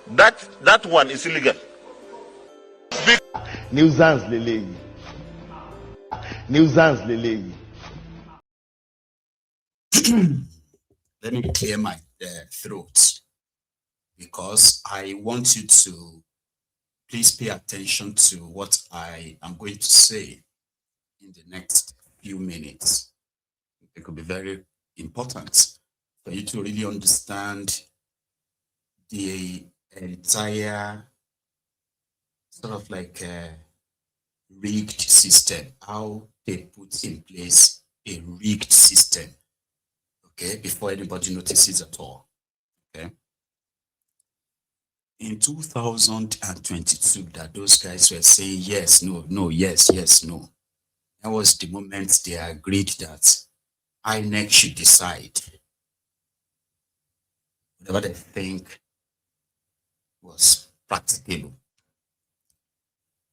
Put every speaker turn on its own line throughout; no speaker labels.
that one is illegal.
Nuisance lele. Nuisance lele.
Let me clear my throat, because I want you to please pay attention to what I am going to say in the next few minutes. It could be very important for you to really understand the entire sort of like rigged system, how they put in place a rigged system, okay, before anybody notices at all, okay? In 2022, that those guys were saying yes, no, no, yes, yes, no. That was the moment they agreed that INEC should decide whatever they think was practicable.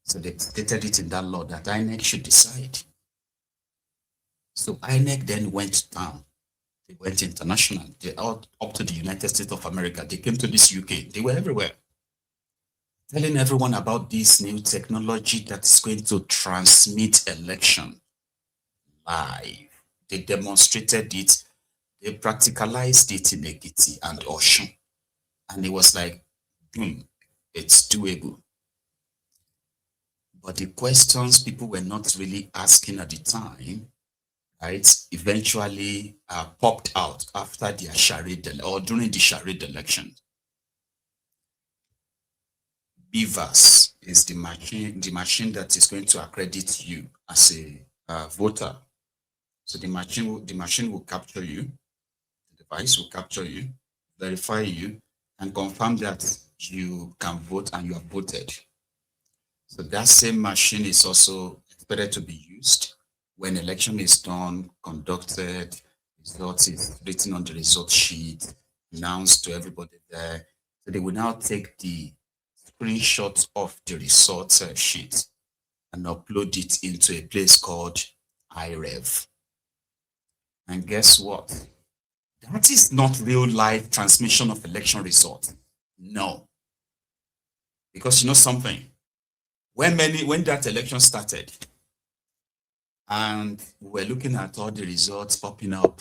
So they stated it in that law that INEC should decide. So INEC then went down. They went international. They out up to the United States of America. They came to this UK. They were everywhere, telling everyone about this new technology that's going to transmit election live. They demonstrated it. They practicalized it in Ekiti and Osun. And it was like, boom, it's doable. But the questions people were not really asking at the time, right, eventually popped out after the charade or during the charade election. BVAS is the machine that is going to accredit you as a voter. So the machine will capture you, the device will capture you, verify you, and confirm that you can vote and you have voted. So that same machine is also expected to be used when election is done, conducted, results is written on the result sheet, announced to everybody there. So they will now take the screenshot of the result sheet and upload it into a place called iRev. And guess what? That is not real live transmission of election results. No. Because you know something? When that election started, and we were looking at all the results popping up,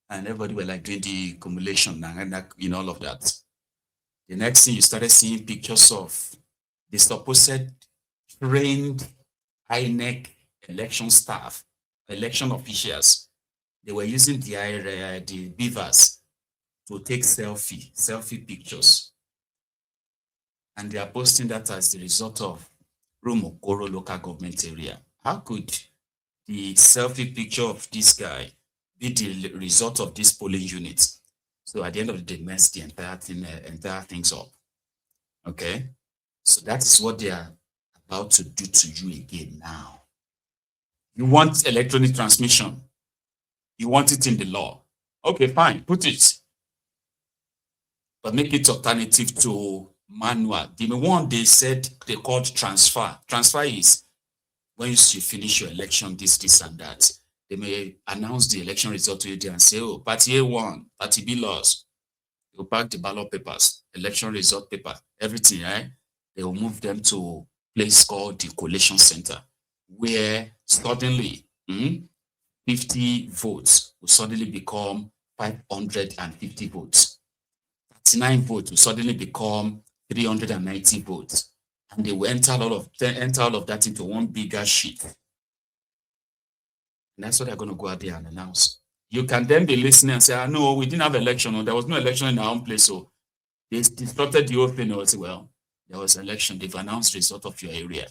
and everybody were like doing the accumulation and you know all of that. The next thing you started seeing pictures of the supposed trained INEC election staff, election officials. They were using the BVAS to take selfie pictures. And they are posting that as the result of Romokoro local government area. How could the selfie picture of this guy be the result of this polling unit? So at the end of the day, mess the entire things up. Okay? So that's what they are about to do to you again now. You want electronic transmission. You want it in the law. Okay, fine, put it. But make it alternative to manual. The one they said they called transfer. Transfer is when you finish your election, this and that. They may announce the election result to you and say, oh, party A won, party B lost. They will pack the ballot papers, election result paper, everything, right? They will move them to a place called the collation center, where suddenly 50 votes will suddenly become 550 votes. 39 votes will suddenly become 390 votes. And they will enter all of that into one bigger sheet. And that's what they're going to go out there and announce. You can then be listening and say, no, we didn't have election, or there was no election in our own place, so they disrupted the whole thing. Or say, well, there was an election, they've announced the result of your area.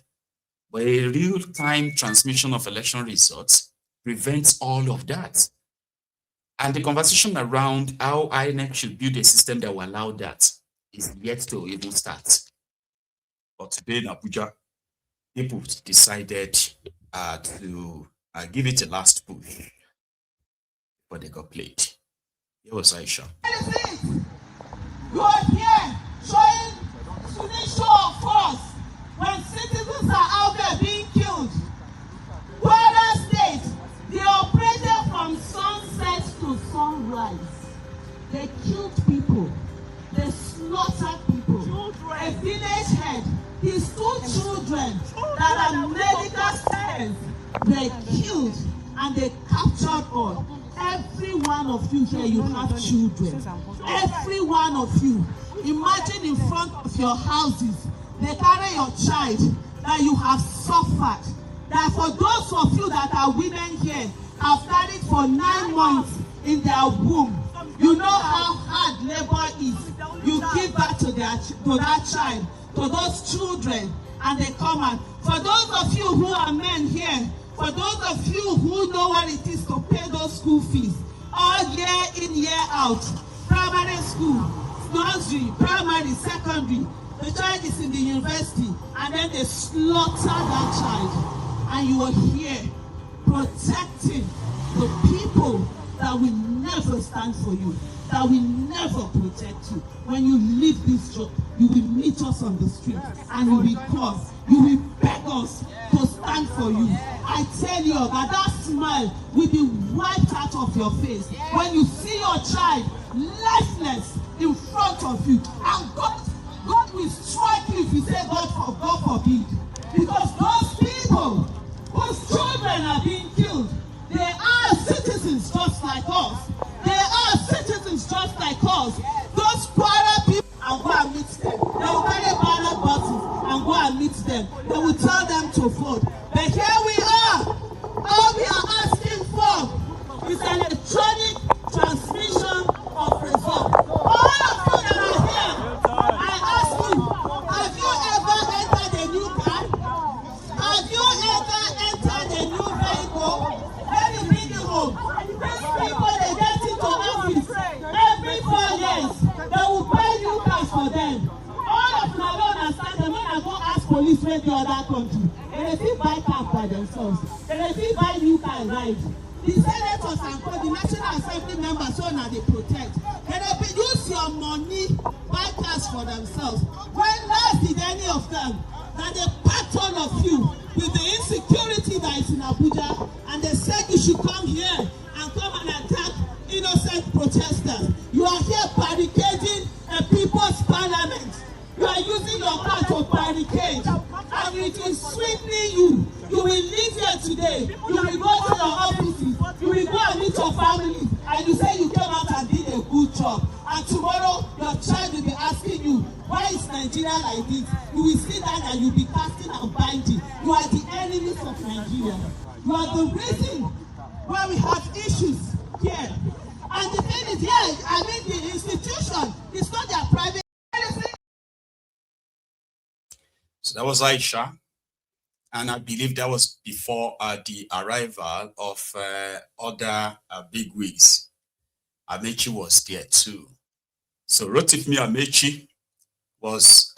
But a real-time transmission of election results prevents all of that. And the conversation around how INEC should build a system that will allow that is yet to even start. But today in Abuja, people decided to give it a last push, but they got played. Here was Aisha.
You are here showing show of force when citizens are out there being killed. Kwara State, they operated from sunset to sunrise. They killed people. They slaughtered people. paramedical students were killed and they captured all. Every one of you here, you have children. Every one of you. Imagine in front of your houses, they carry your child that you have suffered. That for those of you that are women here, have carried for 9 months in their womb, you know how hard labor is. You give birth to that child, to those children, and they come out. For those of you who are men here, for those of you who know what it is to pay those school fees, all year in, year out, primary school, nursery, primary, secondary, the child is in the university, and then they slaughter that child. And you are here protecting the people that will never stand for you, that will never protect you. When you leave this job, you will meet us on the street and you will call, you will beg us to stand for you. I tell you that smile will be wiped out of your face when you see your child lifeless in front of you. And God will strike you if you say God forbid. Because those people whose children are being killed, they are citizens just like us. They are citizens just like us. Those poorer people, and go and meet them. They will carry ballot boxes and go and meet them. They will tell them to vote. But here we are. All we are asking for is an electronic transmission of results. All of you that are here, I ask you, have you ever entered a new car? Have you ever entered a new vehicle? Let me bring you home. These people, they get into office every 4 years. They will buy new cars for them. All of them don't understand them when I go ask police where the other country. They still buy cars by themselves. They still buy new cars, right? The senators and the National Assembly members, so now they protect. They use your money, buy cars for themselves. When last did any of them that they packed all of you with the insecurity that is in Abuja, and they said you should come here and come and attack innocent protesters? You are here barricading a people's parliament. You are using your car to barricade, and it is sweeping you. You will leave here today. You will go to your offices. You will go and meet your family, and you say you came out and did a good job. And tomorrow, your child will be asking you, why is Nigeria like this? You will sit down and you will be casting and binding. You are the enemies of Nigeria. You are the reason why we have issues here. And the thing is, here, I mean, the institution is not their private.
So that was Aisha, and I believe that was before the arrival of other big wigs. Amaechi was there too. So Rotimi Amaechi was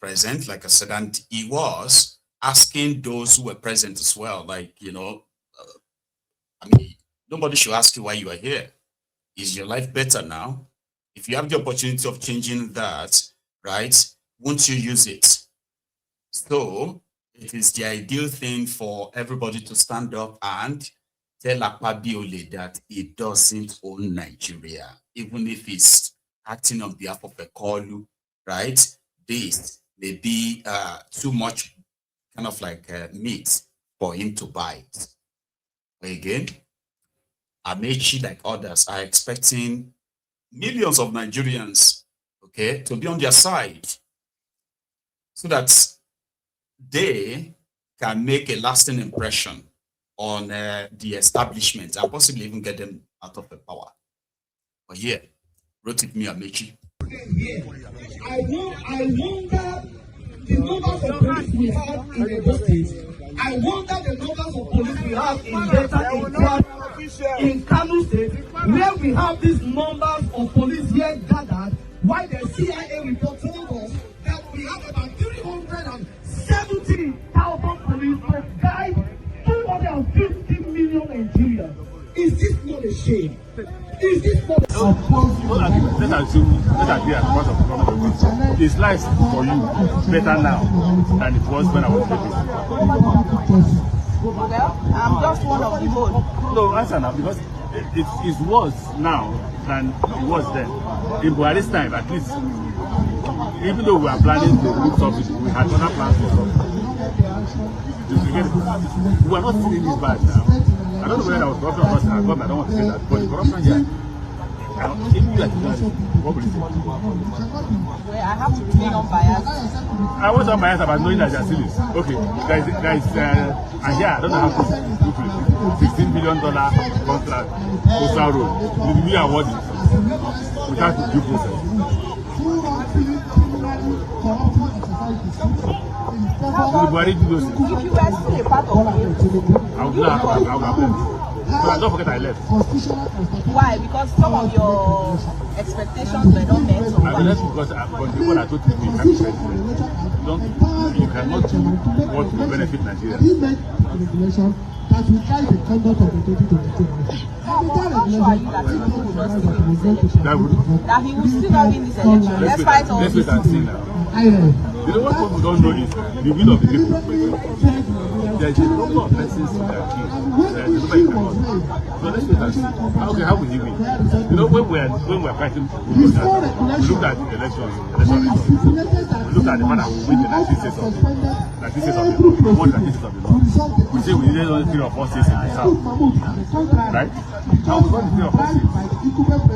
present, like I said, and he was asking those who were present as well, like, you know, I mean, nobody should ask you why you are here. Is your life better now? If you have the opportunity of changing that, right, won't you use it? So it is the ideal thing for everybody to stand up and tell Akpabiole that he doesn't own Nigeria, even if he's acting on behalf of a Kolu, right? This may be too much kind of like meat for him to bite. But again, Amaechi, like others, are expecting millions of Nigerians, okay, to be on their side, so that they can make a lasting impression on the establishment and possibly even get them out of the power. But here, Rotimi Amaechi.
I wonder the numbers of police we have in the state. I wonder the numbers of police we have in Delta, in Kano State, where we have these numbers of police here gathered. Why the CIA report told us that we have about 370,000 police to guide 250 million Nigerians. Is this not a shame? Is this not a shame?
Let's agree as part of the government. It's life for you better now than it was when I was baby.
Well, I'm just one of the whole.
No, answer now, because it is worse now than it was then. In Buhari's time, at least, even though we are planning to do something, we had other plans to do. We are not seeing this bad now. I don't know whether that was corruption or not. I don't want to say that. But the corruption here, if you like what will you say?
Well, I have to remain unbiased.
I was unbiased about knowing that they are serious. Okay, guys, and here, I don't know how to do $16 billion contract, coastal road. Will be awarded without due process.
If you were still a part of it,
I would not. But don't forget I left.
why? Because some of your expectations were not met. Or
I left because people that told me you can't be president. You cannot do what will benefit Nigeria.
That will guide the conduct of the 2022 election.
That he will still not win this election, despite all this.
Let's wait and see now. You know what people don't know is the will of the people. There is a number of persons in their king. There is a number of people. So let's wait and see. How will he win? You know, when we are fighting, we looked at the election results. We looked at the man that will win the 19 states of the north. We won the 19 states of the north. We say we needed only 3 or 4 states in the south. Right? Now we got 3 or 4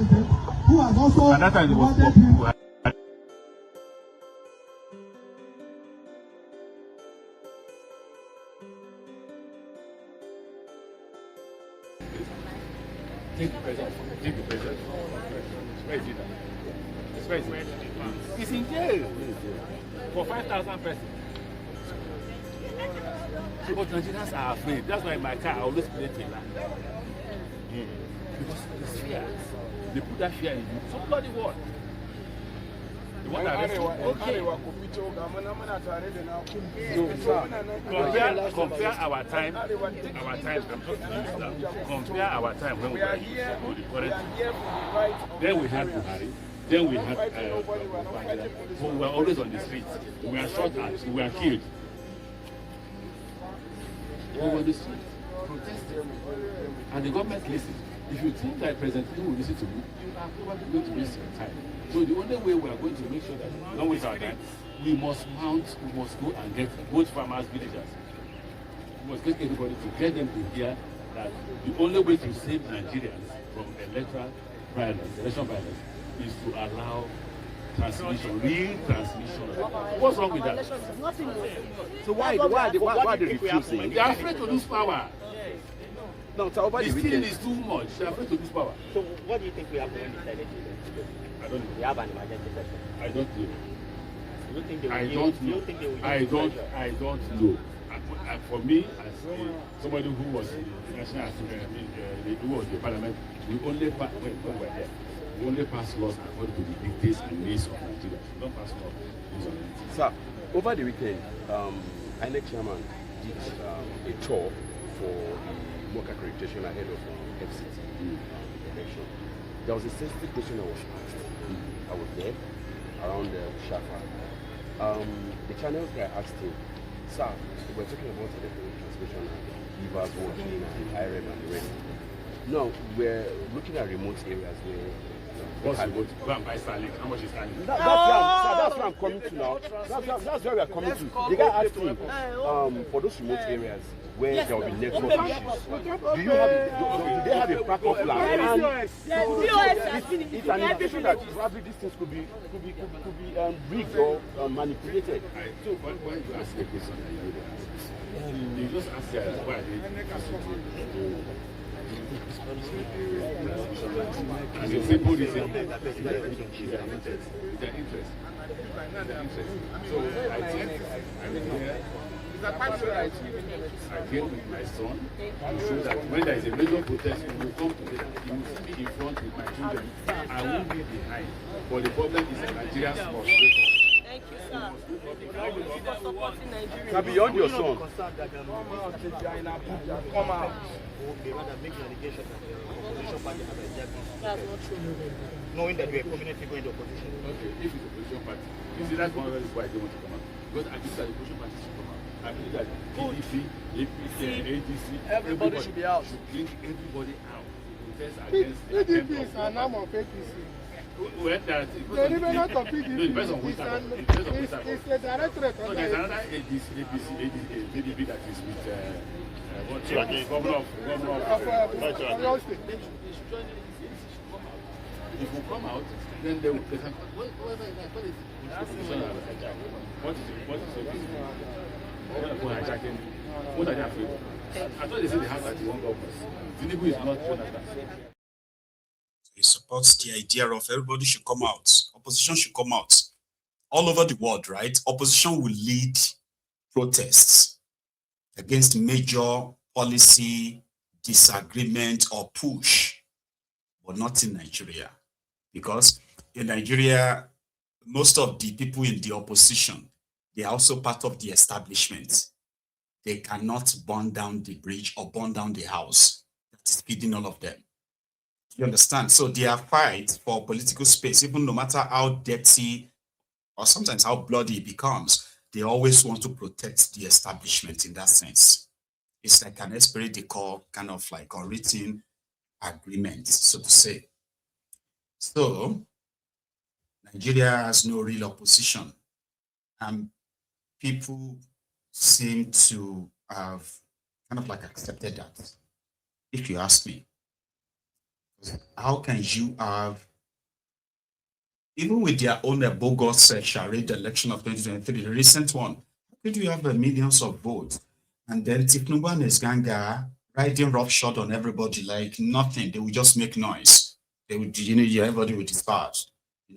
states. And that time it was Take the president. Where is it? It's in jail for 5,000 persons. But Nigerians are afraid. That's why in my car I always play Taylor. Because it's fear. They put that fear in you. So bloody what? The one that compare our time. Compare our time when we were here with the current. Then we had Buhari. Then we had we were always on the streets. We were shot at. We were killed. We were on the streets protesting. And the government listened. If you think that President Tinubu will listen to you, you are probably going to waste your time. So the only way we are going to make sure that we don't waste our time, we must go and get both farmers, villagers. We must get everybody to get them to hear that the only way to save Nigerians from electoral violence, election violence, is to allow transmission, real transmission. What's wrong with that?
So why are they refusing?
They are afraid to lose power.
No, so over
the stealing is too much. They are afraid to lose power.
So what do you think we have when decided to?
I don't know.
We have an emergency session.
I don't know.
Do you think they will
I don't know. I don't know. For me, as somebody who was in the National Assembly, who was in the Parliament, we only pass when we were there. We only pass laws according to the dictates and needs of Nigeria. We don't pass laws based on it.
Sir, over the weekend, INEC chairman did a tour for the mock accreditation ahead of FCT election. There was a sensitive question that was asked. I was there around Shafa. The channels guy asked him, sir, we're talking about electronic transmission and levers working and IRM and the rest. No, we're looking at remote areas where.
What's remote? Go and buy Starlink. How much is Starlink?
That's where I'm coming to now. That's where we are coming to. The guy asked me, for those remote areas where there will be network issues, do they have a backup plan? And it's an indication that probably these things could be rigged or manipulated.
So why you ask the question that you didn't ask? You just ask why they and the simple reason is their interest. So I think I came with my son to show that when there is a major protest, we will come together. He will see me in front with my children. I won't be behind. But the problem is that Nigerians must wake up.
Thank you, sir. For supporting Nigeria.
Now beyond your son.
Come out. They rather make an allegation that the opposition party has hijacked.
That's not true.
Knowing that we are community going to opposition.
Okay, if it's opposition party, you see that's one of the reasons why I don't want to come out. Because I believe that the opposition party should come out. I believe that PDP, APC, ADC, everybody should be out. Should bring everybody out. Protest against
PDP is an arm of APC.
Well,
the remnant of PDP
it depends on which type of. It depends on which type of.
it's the directorate.
No, there's another ADB that is with governor of
Oyo State.
If we come out, then they will. What are they afraid of? I thought they said they have 31 governors. Tinubu is not Jonathan.
He supports the idea of everybody should come out. Opposition should come out. All over the world, right? Opposition will lead protests against major policy disagreement or push, but not in Nigeria. Because in Nigeria, most of the people in the opposition, they are also part of the establishment. They cannot burn down the bridge or burn down the house that is feeding all of them. You understand? So their fight for political space, even no matter how dirty or sometimes how bloody it becomes, they always want to protect the establishment in that sense. It's like an esprit de corps, kind of like unwritten agreement, so to say. So Nigeria has no real opposition, and people seem to have kind of like accepted that, if you ask me. How can you have, even with their own bogus charade election of 2023, the recent one, how could you have millions of votes and then Tinubu and his ganga riding roughshod on everybody like nothing? They would just make noise. They would, everybody would disperse.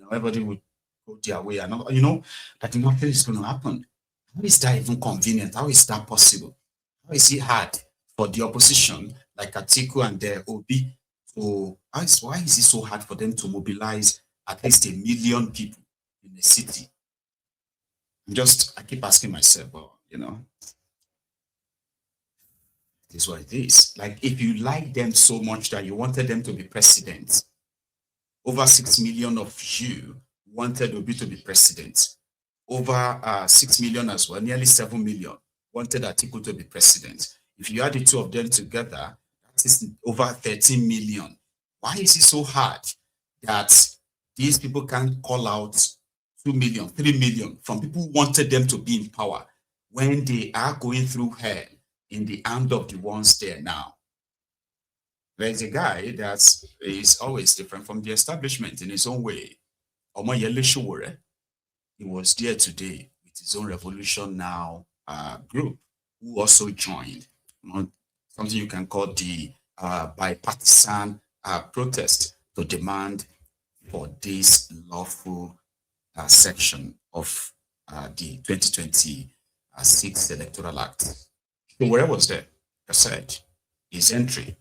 Everybody would go their way, and that nothing is going to happen. How is that even convenient? How is that possible? How is it hard for the opposition like Atiku and the Obi? So why is it so hard for them to mobilize at least 1 million people in the city? I keep asking myself, well, it is what it is. Like, if you like them so much that you wanted them to be president, over 6 million of you wanted Obi to be president. Over 6 million as well, nearly 7 million wanted Atiku to be president. If you add the two of them together, that is over 13 million. Why is it so hard that these people can't call out 2 million, 3 million from people who wanted them to be in power when they are going through hell in the hand of the ones there now? There's a guy that is always different from the establishment in his own way. Amaechi Sowore. He was there today with his own Revolution Now group, who also joined something you can call the bipartisan protest to demand for this lawful section of the 2026 Electoral Act. So where was there? I said his entry.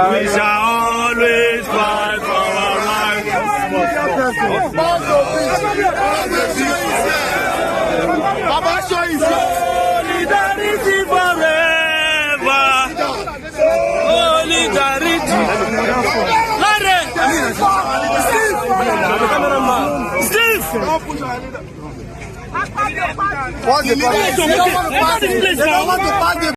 We shall always fight for our rights. Solidarity forever. Solidarity. Steve!
What's the problem? They don't want to pass the